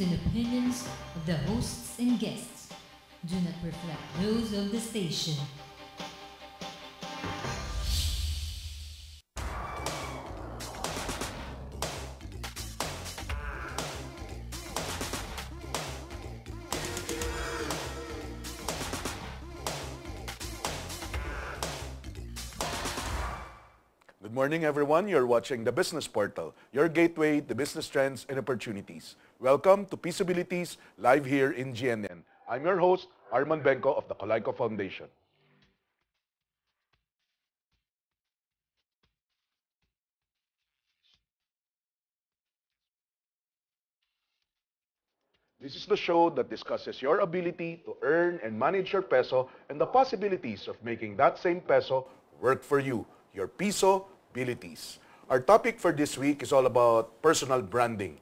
and opinions of the hosts and guests do not reflect those of the station. Good morning, everyone. You're watching The Business Portal, your gateway to business trends and opportunities. Welcome to Peaceabilities, live here in GNN. I'm your host, Arman Benko of the Colayco Foundation. This is the show that discusses your ability to earn and manage your peso and the possibilities of making that same peso work for you, your piso-abilities. Our topic for this week is all about personal branding.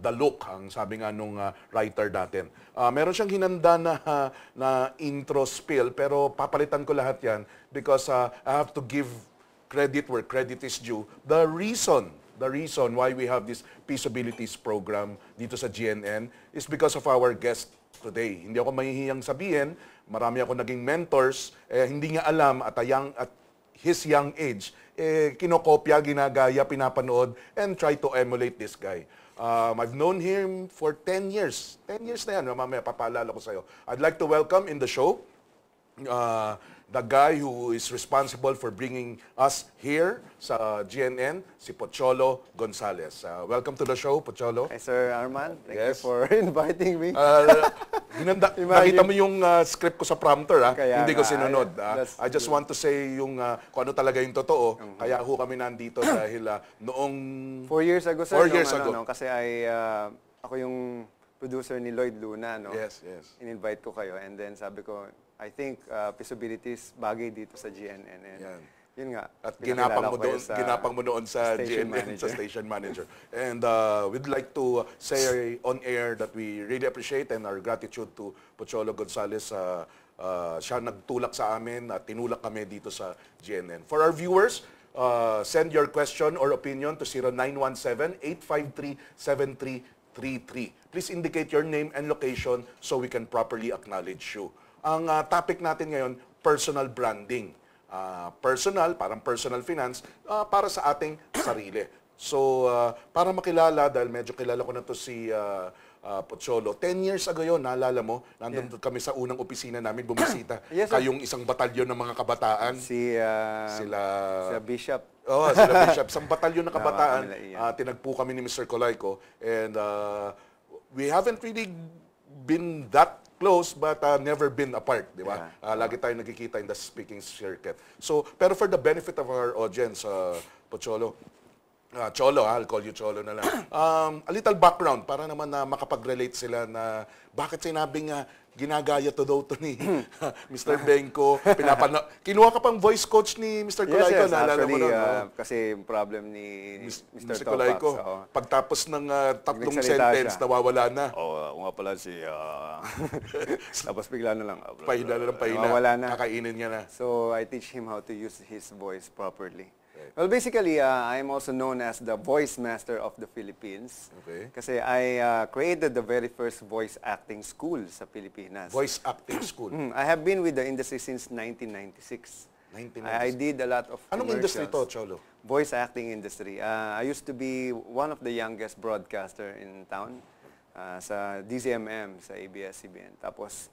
The look, ang sabi nga nung writer natin. Meron siyang hinanda na intro spiel, pero papalitan ko lahat yan because I have to give credit where credit is due. The reason why we have this Peaceabilities program dito sa GNN is because of our guest today. Hindi ako mahihiyang sabihin, marami ako naging mentors, hindi nga alam at his young age, kinokopya, ginagaya, pinapanood, and try to emulate this guy. I've known him for 10 years. 10 years na yan, mamaya papaalala ko sa'yo. I'd like to welcome in the show the guy who is responsible for bringing us here sa GNN, si Pocholo Gonzales. Welcome to the show, Pocholo. Hi, Sir Arman. Thank you for inviting me. Nakita mo yung script ko sa prompter, hindi ko sinunod. I just good. want to say yung kung ano talaga yung totoo. Kaya ho kami nandito dahil noong 4 years ago, sir. 4 years ago. Kasi ako yung producer ni Lloyd Luna. No? Yes. In-invite ko kayo and then sabi ko, I think Peaceabilities bagay dito sa GNN. And yun nga. At ginapang mo doon sa GNN, sa station manager. And we'd like to say on air that we really appreciate and our gratitude to Pocholo Gonzales. Siya nagtulak sa amin at tinulak kami dito sa GNN. For our viewers, send your question or opinion to 0917-853-7333. Please indicate your name and location so we can properly acknowledge you. Ang topic natin ngayon, personal branding. Personal, parang personal finance, para sa ating sarili. So, para makilala, dahil medyo kilala ko na to si Pocholo. 10 years ago yun, naalala mo, nandun kami sa unang opisina namin, bumisita. Kayong isang batalyon ng mga kabataan. Sila Bishop. Sila Bishop. Isang batalyon ng kabataan. Tinagpo kami ni Mr. Colayco. And we haven't really been that close but never been apart, di ba? Lagi tayong nagkikita in the speaking circuit. So, pero for the benefit of our audience, Pocholo, Cholo, I'll call you Cholo na lang. A little background para naman na makapag-relate sila na bakit sinabing ginagaya to daw to ni Mr. Benko. Kinuha ka pang voice coach ni Mr. Colayco, naalala mo nun? Kasi yung problem ni Mr. Colayco, pagtapos ng tatlong sentence, nawawala na. Oo nga pala tapos bigla na lang. Pahina na lang pahina. Nawawala na. Kakainin niya na. So, I teach him how to use his voice properly. Well, basically, I'm also known as the voice master of the Philippines. Okay. Kasi I created the very first voice acting school sa Pilipinas. Voice acting school. I have been with the industry since 1996. I did a lot of Anong industry to, Cholo? Voice acting industry. I used to be one of the youngest broadcaster in town sa DZMM, sa ABS-CBN. Tapos,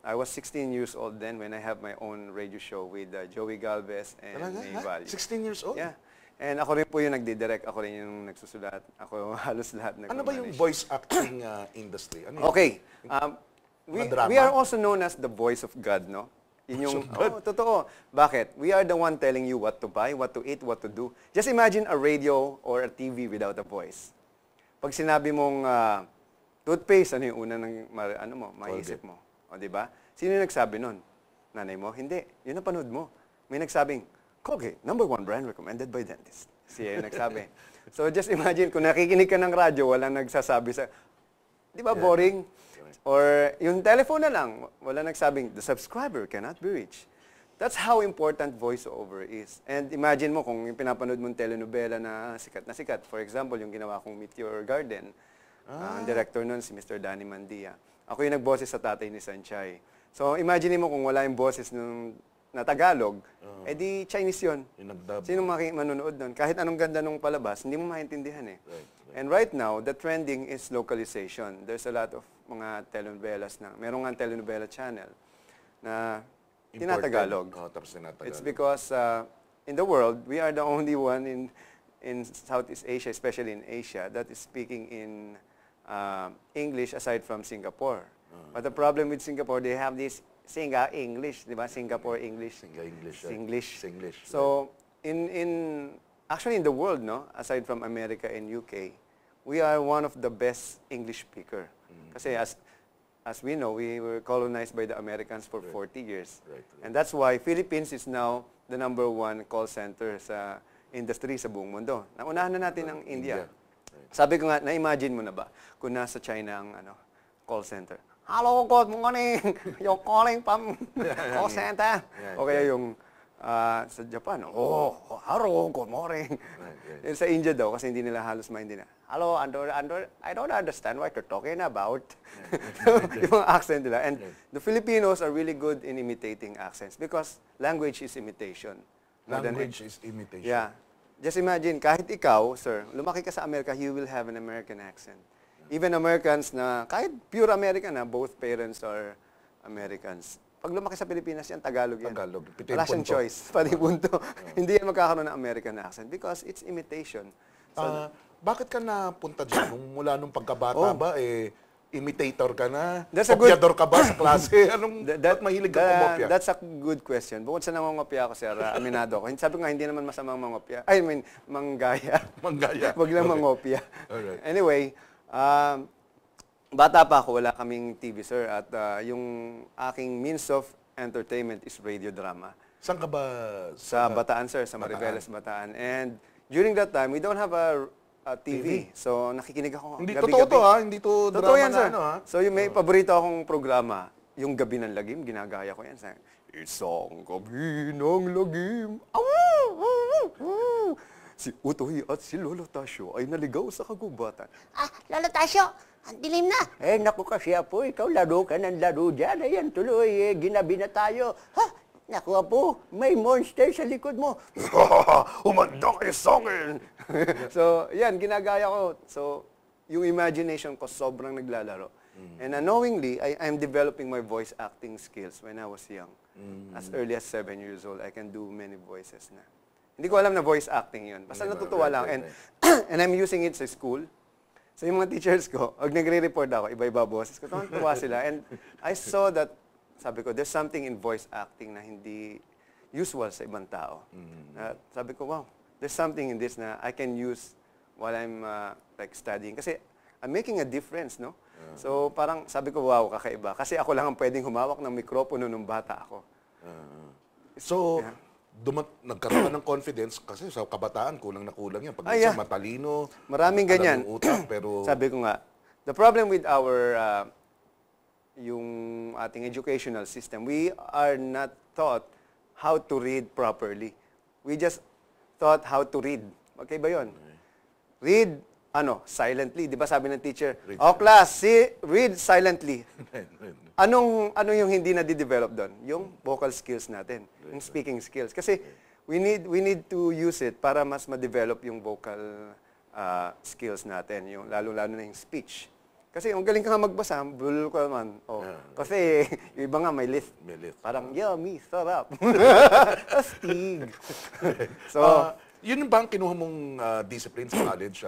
I was 16 years old then when I have my own radio show with Joey Galvez and May Valles. 16 years old? Yeah. And ako rin po yung nagdidirect, ako rin yung nagsusulat, ako halos lahat Ano ba yung voice acting industry? Ano okay. We are also known as the voice of God, no? Yun yung, totoo. Bakit? We are the one telling you what to buy, what to eat, what to do. Just imagine a radio or a TV without a voice. Pag sinabi mong toothpaste, ano yung una ng maisip mo? O, di ba? Sino yung nagsabi nun? Nanay mo? Hindi. Yun ang panood mo. May nagsabing, Colgate, #1 brand recommended by dentist. Siya yung nagsabi. So, just imagine, kung nakikinig ka ng radyo, walang nagsasabi sa, di ba, boring? Or yung telephone na lang, wala nagsabing, the subscriber cannot be reached. That's how important voiceover is. And imagine mo kung yung pinapanood mong telenovela na sikat. For example, yung ginawa kong Meteor Garden, Ang director nun, si Mr. Danny Mandia. Ako yung nagboses sa tatay ni Sanchay. So, imagine mo kung wala yung boses nung na Tagalog, di Chinese yun. Sino manonood nun? Kahit anong ganda nung palabas, hindi mo maintindihan eh. And right now, the trending is localization. There's a lot of mga telenovelas na, meron nga telenovela channel na tinatagalog. It's because in the world, we are the only one in Southeast Asia, especially in Asia, that is speaking in English aside from Singapore. But the problem with Singapore, they have this Singa English, di ba? Singapore English. Singlish. So, actually in the world, no, aside from America and UK, we are one of the best English speaker. Kasi as we know, we were colonized by the Americans for 40 years. And that's why Philippines is now the #1 call center sa industry sa buong mundo. Naunahan na natin ang India. Sabi ko nga, na-imagine mo na ba kung nasa China ang call center? Hello, good morning. You're calling from call center. O kaya yung sa Japan, hello, good morning. Sa India daw, kasi hindi nila halos maintindihan. Hello, I don't understand what you're talking about. Yung accent nila. And the Filipinos are really good in imitating accents because language is imitation. Language is imitation. Yeah. Just imagine, kahit ikaw, sir, lumaki ka sa Amerika, you will have an American accent. Even Americans na, kahit pure American na, both parents are Americans. Pag lumaki sa Pilipinas yan, Tagalog yan. Wala siyang choice. Pati punto. Hindi yan magkakaroon ng American accent because it's imitation. So, bakit ka napunta dyan? Mula nung pagkabata ba, imitator ka na? Kopyador ka ba sa klase? Ba't mahilig ka kumopya? That's a good question. Bukod sa nangongopya ako, sir, aminado ako. Sabi ko nga, hindi naman masamang mangopya. Manggaya. Wag lang mangopya. Alright. Anyway, bata pa ako, wala kaming TV, sir. At yung aking means of entertainment is radio drama. Saan ka ba? Sa Bataan, sir. Sa Mariveles, Bataan. And during that time, we don't have a TV. So, nakikinig ako Hindi gabi-gabi. totoo to, ha? Hindi to Totoo drama yan, sir. ha? So, yung may paborito akong programa, yung Gabi ng Lagim, ginagaya ko yan. Isang gabi ng lagim. Si Utoy at si Lolo Tasyo ay naligaw sa kagubatan. Lolo Tasyo, ang dilim na. Naku kasi Apo, ikaw laro ka ng laro dyan. Ayan tuloy, ginabi na tayo. Naku Apo, may monster sa likod mo. Umanda kayo sa akin! So, yan, ginagaya ko. So, yung imagination ko sobrang naglalaro. And unknowingly, I'm developing my voice acting skills when I was young. As early as 7 years old, I can do many voices na. Hindi ko alam na voice acting yun. Basta natutuwa lang. And I'm using it sa school. So yung mga teachers ko, pag nagre-report ako, iba-iba boses ko, tuwa sila. And I saw that, sabi ko, there's something in voice acting na hindi usual sa ibang tao. Sabi ko, wow, there's something in this na I can use while I'm like studying. Kasi I'm making a difference, no? So parang sabi ko, wow, kakaiba. Kasi ako lang ang pwedeng humawak ng mikropono nung bata ako. So, nagkaroon ka ng confidence kasi sa kabataan, kulang na kulang yan. Pag isa matalino, maraming ganyan. Utak, pero sabi ko nga, the problem with our, yung ating educational system, we are not taught how to read properly. We just taught how to read. Okay ba yun? Read, silently. Di ba sabi ng teacher, class, read silently. Ano yung hindi na di-develop doon? Yung vocal skills natin, yung speaking skills. Kasi we need to use it para mas ma-develop yung vocal skills natin, yung lalo-lalo na yung speech. Kasi ang galing ka nga magbasa, bulol ko naman. Kasi yung iba nga may lisp. Parang, yummy, sarap. Astig. So, yun ba ang kinuha mong discipline sa college?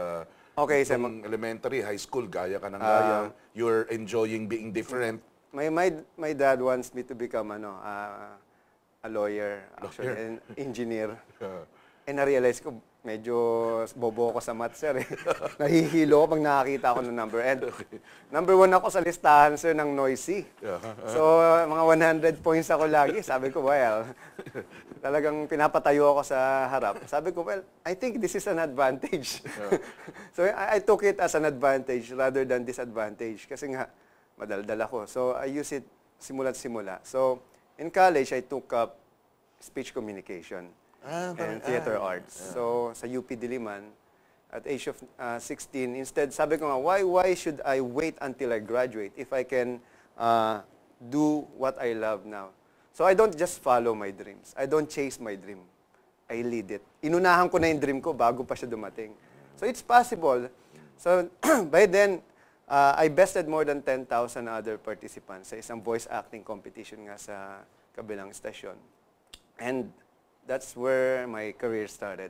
Okay, elementary, high school, gaya ka ng gaya. You're enjoying being different. My dad wants me to become a lawyer, actually, an engineer. And na-realize ko, medyo bobo ako sa math, sir. Nahihilo ko pag nakakita ako ng number. And number 1 ako sa listahan, sir, ng noisy. So, mga 100 points ako lagi. Sabi ko, well, talagang pinapatayo ako sa harap. Sabi ko, well, I think this is an advantage. So, I took it as an advantage rather than disadvantage. Kasi nga, madaldal ako. So, I use it simula't simula. So, in college, I took up speech communication and theater arts. So, sa UP Diliman, at age of 16. Instead, sabi ko nga, why should I wait until I graduate if I can do what I love now? So I don't just follow my dreams. I don't chase my dream. I lead it. Inunahan ko na yung dream ko bago pa siya dumating. So it's possible. So by then, I bested more than 10,000 other participants sa isang voice acting competition nga sa kabilang stasyon. And that's where my career started.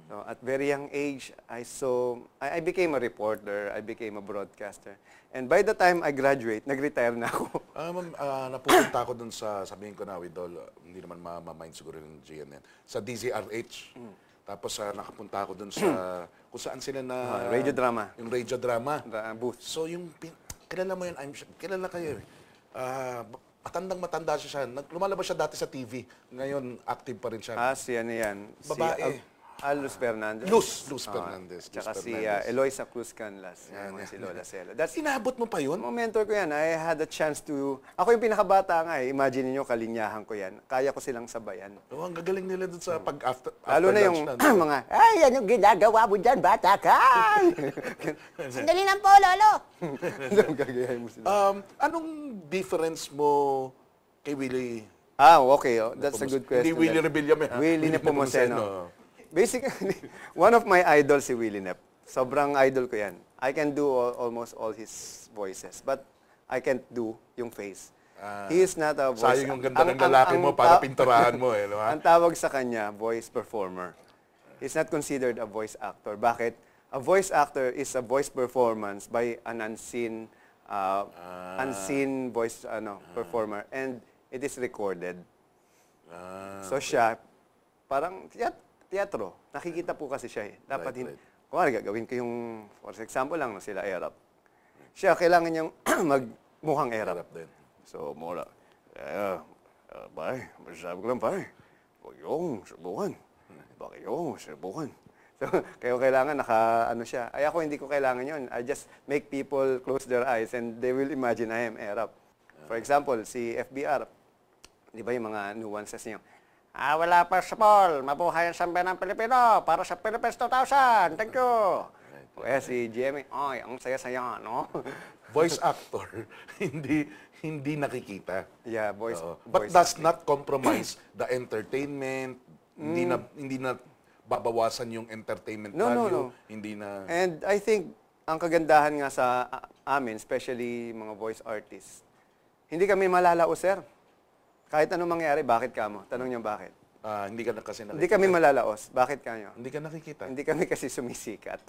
So at very young age, I became a reporter, I became a broadcaster. And by the time I graduate, nag-retire na ako. Napupunta ako dun sa, sabihin ko na with all, hindi naman ma-mind siguro yung GNN, sa DZRH. Tapos nakapunta ako dun sa, kung saan sila na... radio drama. Yung radio drama. Booth. So yung, kilala mo yun, kilala kayo eh. Matandang-matanda siya. Lumalabas siya dati sa TV. Ngayon, active pa rin siya. Ano yan? Babae. Luz Fernandez. Luz Fernandez. Tsaka si Eloisa Cruz Canlas. Si Lola Celo. Inabot mo pa yun? Mentor ko yan. I had a chance to... Ako yung pinakabata nga eh. Imagine niyo kalinyahan ko yan. Kaya ko silang sabayan. Ang gagaling nila dun sa pag-after Lalo na yung mga... Ay, anong ginagawa mo dyan, bata ka? Sandali lang po, lolo. Gagayahin mo sila. Anong difference mo kay Willie? Okay. That's a good question. Hindi Willie Rebilla. Willie Nepomuceno. Basically, one of my idols si Willie Nep. Sobrang idol ko yan. I can do almost all his voices, but I can't do yung face. He is not a voice... Sayang yung ganda ng lalaki mo para pinturahan mo eh. No? Ang tawag sa kanya, voice performer. He's not considered a voice actor. Bakit? A voice actor is a voice performance by an unseen voice performer, and it is recorded. So siya, parang teatro. Nakikita po kasi siya eh. Dapat hindi. Kung gagawin ko yung, for example lang, sila Erap. Siya, kailangan niyang magmukhang Erap. So, mula, pare, masasabi ko lang, pare, huwag yung subukan. Bakit yung subukan? So, kaya kailangan siya. Ay ako, hindi ko kailangan yun. I just make people close their eyes and they will imagine I am Erap. For example, si FBR, di ba yung mga nuances niyo? Wala pa sa Paul. Mabuhay ang sambayan ng Pilipino para sa Philippines 2000. Thank you. Kaya si Jimmy, ang saya-saya, no? Voice actor, hindi nakikita. Yeah, voice. But does not compromise the entertainment. Hindi na babawasan yung entertainment value. No. Hindi na. And I think ang kagandahan nga sa amin, especially mga voice artists, hindi kami malalao, sir. Kahit anong mangyari, bakit ka mo? Tanong niyo bakit? Hindi ka na kasi nakikita. Hindi kami malalaos. Bakit kanyo? Hindi ka nakikita. Hindi kami kasi sumisikat.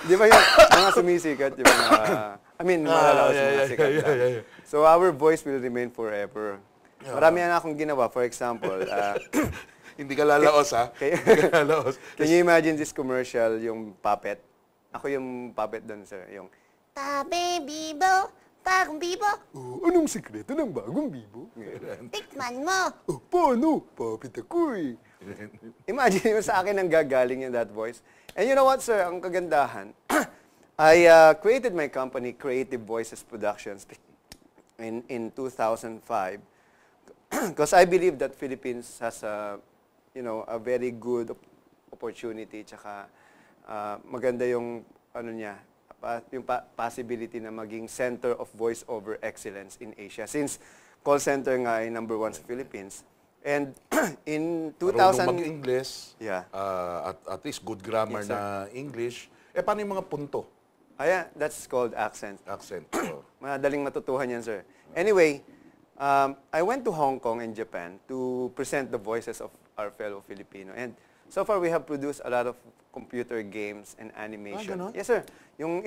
Di ba yung mga sumisikat? Yung malalaos mga sikat. So our voice will remain forever. Marami na akong ginawa. For example, hindi ka lalaos, ha? Can you imagine this commercial, yung puppet? Ako yung puppet doon, sir. Yung, Tabi, bibo. Bagong bibo? Anong sikreto ng bagong bibo? Tikman mo. Paano? Papit ako eh. Imagine mo sa akin ang gagaling yung that voice. And you know what, sir? Ang kagandahan, I created my company, Creative Voices Productions, in 2005 because I believe that Philippines has a very good opportunity, tsaka maganda yung yung possibility na maging center of voice-over excellence in Asia. Since call center nga ay number 1 sa Philippines. And in 2000... Marunong mag-English. Yeah. At least good grammar na English. Paano yung mga punto? That's called accent. Accent. Madaling matutuhan yan, sir. Anyway, I went to Hong Kong and Japan to present the voices of our fellow Filipino. And so far, we have produced a lot of computer games and animation. Yes, sir. Yung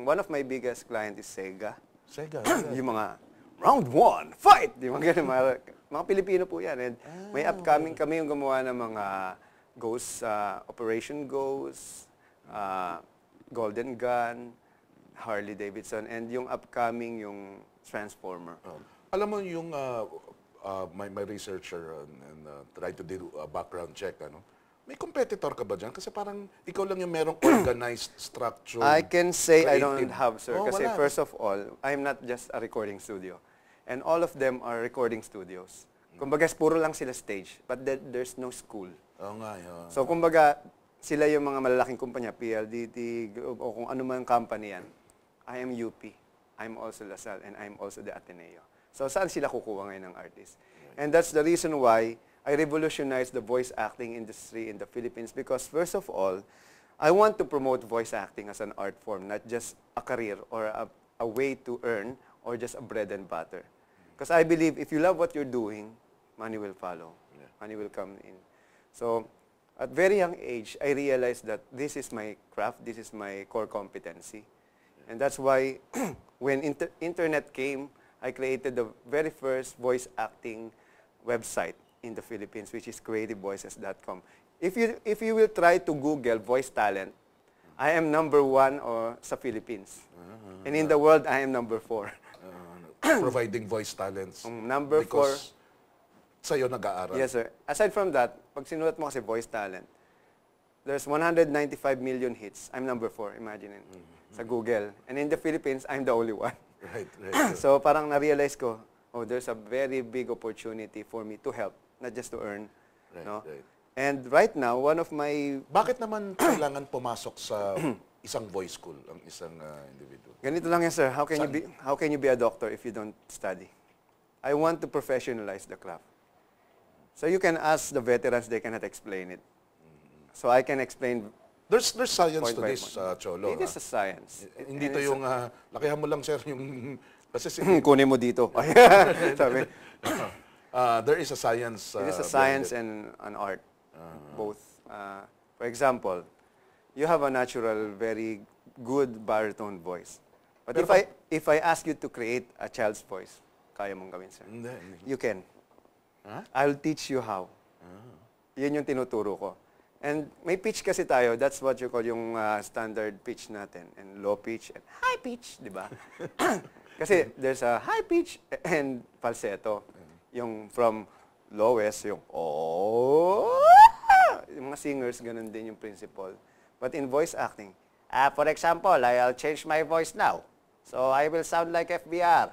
one of my biggest client is Sega. Sega. Yung mga round 1, fight! Yung mga Pilipino po yan. And may upcoming kami yung gumawa ng mga Ghost, Operation Ghost, Golden Gun, Harley Davidson, and yung upcoming yung Transformer. Alam mo yung my researcher and try to do a background check, may competitor ka ba dyan? Kasi parang ikaw lang yung merong organized structure. I can say creative. I don't have, sir. Kasi wala. first of all, I'm not just a recording studio. And all of them are recording studios. Kumbaga, puro lang sila stage, but there's no school. Oo nga, yun. So, kumbaga, sila yung mga malalaking kumpanya, PLDT, o kung ano man company yan. I am UP, I'm also LaSalle, and I'm also the Ateneo. So, saan sila kukuha ngayon ng artist? And that's the reason why I revolutionized the voice acting industry in the Philippines because, first of all, I want to promote voice acting as an art form, not just a career or a way to earn or just a bread and butter. Because I believe if you love what you're doing, money will follow. Money will come in. So, at very young age, I realized that this is my craft, this is my core competency. And that's why when internet came, I created the very first voice acting website in the Philippines, which is creativevoices.com. If you will try to Google voice talent, I am #1 sa Philippines. And in the world, I am #4. Providing voice talents. #4. Because sa'yo nag-aaral. Yes, sir. Aside from that, pag sinulat mo kasi voice talent, there's 195 million hits. I'm #4, imagine it, sa Google. And in the Philippines, I'm the only one. Right. So parang na-realize ko, oh, there's a very big opportunity for me to help, not just to earn. No? Right. And right now, one of my... Bakit naman kailangan pumasok sa isang voice school ang isang individual? Ganito lang yan, sir. How can you be a doctor if you don't study? I want to professionalize the craft. So you can ask the veterans, they cannot explain it. So I can explain. There's science Point to by this, point. Cholo. It is a science. Hindi And to it's yung, lakihan mo lang, sir, yung... Kasi kunin mo dito. Sabi. there is a science. It is a science and an art. Both. For example, you have a natural, very good baritone voice. But if I ask you to create a child's voice, kaya mong gawin, sir? Hindi. You can. Huh? I'll teach you how. Yan yung tinuturo ko. And may pitch kasi tayo, that's what you call yung standard pitch natin. And low pitch and high pitch, di ba? Kasi there's a high pitch and falsetto. Yung from lowest, yung oh, yung mga singers, ganun din yung principle. But in voice acting, for example, I'll change my voice now. So I will sound like FBR.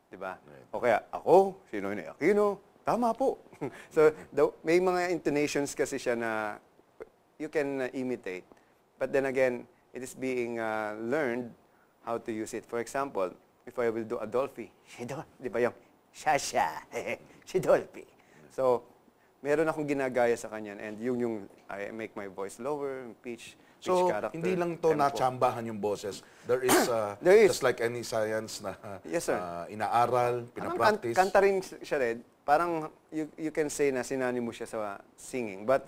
Di ba? O kaya, ako, sino ni Aquino, tama po. So, may mga intonations kasi siya na you can imitate. But then again, it is being learned how to use it. For example, if I will do Adolphe, di ba yung Shasha, si Dolphy. So, meron akong ginagaya sa kanya and yung I make my voice lower, pitch character. So, hindi lang to tempo. natsambahan yung boses. There is just like any science na Yes, sir. inaaral, pinapractice. Kanta rin siya rin. Parang you can say na sinani mo siya sa singing. But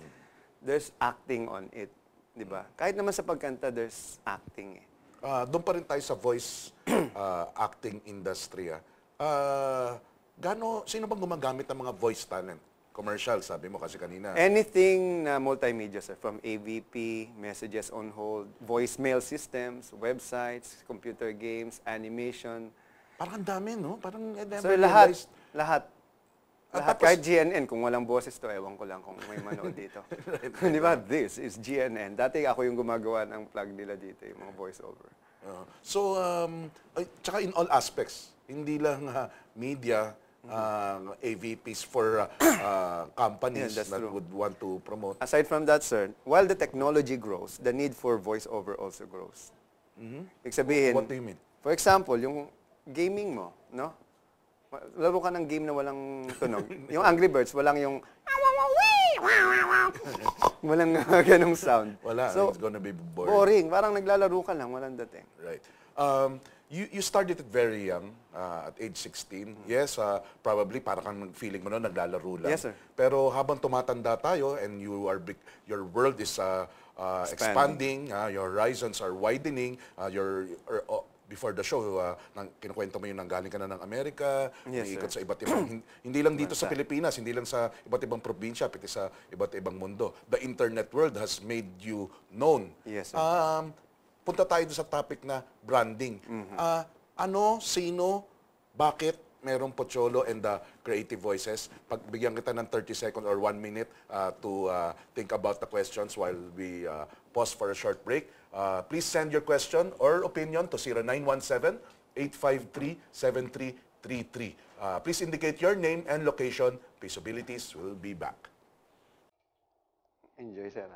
there's acting on it. Di ba? Kahit naman sa pagkanta, there's acting. Doon pa rin tayo sa voice acting industry. Sino bang gumagamit ng mga voice talent? Commercial, sabi mo kasi kanina. Anything na multimedia, sir. From AVP, messages on hold, voicemail systems, websites, computer games, animation. Parang ang dami, no? Parang Sir, lahat. Kahit GNN, kung walang boses to, ewan ko lang kung may manood dito. Di ba? This is GNN. Dati ako yung gumagawa ng plug nila dito, yung mga voiceover. Tsaka in all aspects, hindi lang media, AVPs for companies Yeah, that true. would want to promote. Aside from that, sir, while the technology grows, the need for voiceover also grows. Ibig sabihin, What do you mean? For example, yung gaming mo, no? Laro ka ng game na walang tunog. Yung Angry Birds, walang yung walang ganong sound. Wala, So, it's gonna be boring. boring. Parang naglalaro ka lang, walang dating. Right. You started it very young, at age 16. Yes, probably para kang feeling mo noon naglalaro lang. Yes, sir. Pero habang tumatanda tayo and your world is expanding, your horizons are widening, before the show, kinukwento mo yung nanggaling ka na ng Amerika, Yes, umiikot sir. sa iba't ibang, hindi lang dito sa Pilipinas, hindi lang sa iba't ibang probinsya, pati sa iba't ibang mundo. The internet world has made you known. Yes, sir. Punta tayo sa topic na branding. Ano, sino, bakit merong Pocholo and the Creative Voices? Pagbigyan kita ng 30 seconds or 1 minute to think about the questions while we pause for a short break. Please send your question or opinion to 0917-853-73 Please indicate your name and location. Peaceabilities will be back. Enjoy, sir.